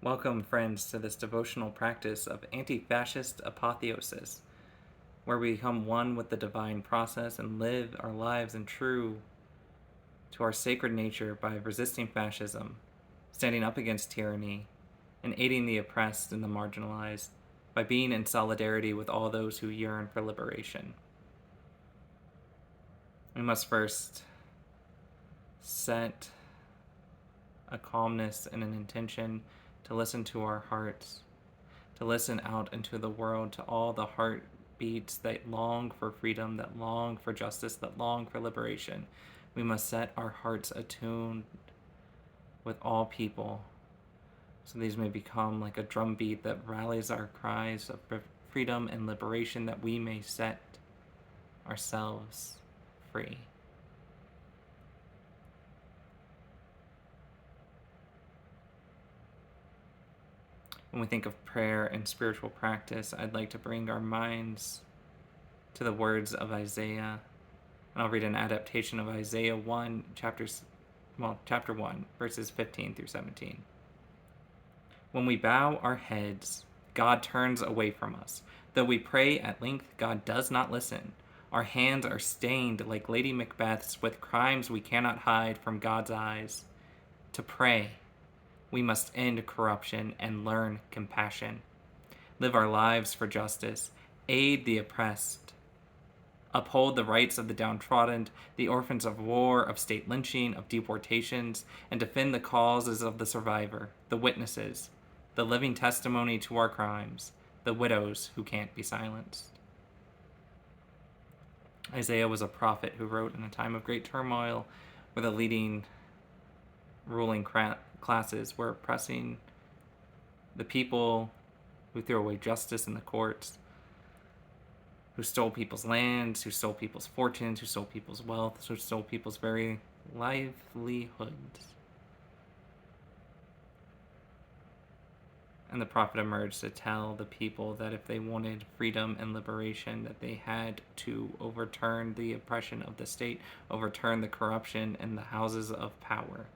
Welcome, friends, to this devotional practice of Antifascist Apotheosis, where we become one with the divine process and live our lives in true to our sacred nature by resisting fascism, standing up against tyranny, and aiding the oppressed and the marginalized by being in solidarity with all those who yearn for liberation. We must first set a calmness and an intention to listen to our hearts, to listen out into the world to all the heartbeats that long for freedom, that long for justice, that long for liberation. We must set our hearts attuned with all people, so these may become like a drumbeat that rallies our cries of freedom and liberation, that we may set ourselves free. When we think of prayer and spiritual practice, I'd like to bring our minds to the words of Isaiah. And I'll read an adaptation of Isaiah 1, chapter 1, verses 15 through 17. When we bow our heads, God turns away from us. Though we pray at length, God does not listen. Our hands are stained like Lady Macbeth's with crimes we cannot hide from God's eyes. To pray, we must end corruption and learn compassion. Live our lives for justice. Aid the oppressed. Uphold the rights of the downtrodden, the orphans of war, of state lynching, of deportations, and defend the causes of the survivor, the witnesses, the living testimony to our crimes, the widows who can't be silenced. Isaiah was a prophet who wrote in a time of great turmoil where the leading ruling classes were oppressing the people, who threw away justice in the courts, who stole people's lands, who stole people's fortunes, who stole people's wealth, who stole people's very livelihoods. And the prophet emerged to tell the people that if they wanted freedom and liberation, that they had to overturn the oppression of the state, overturn the corruption in the houses of power.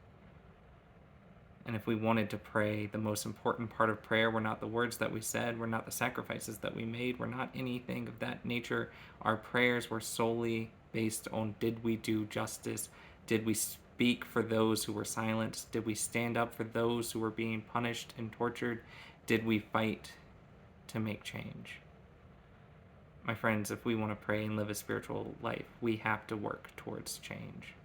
And if we wanted to pray, the most important part of prayer were not the words that we said, were not the sacrifices that we made, were not anything of that nature. Our prayers were solely based on, did we do justice? Did we speak for those who were silenced? Did we stand up for those who were being punished and tortured? Did we fight to make change? My friends, if we want to pray and live a spiritual life, we have to work towards change.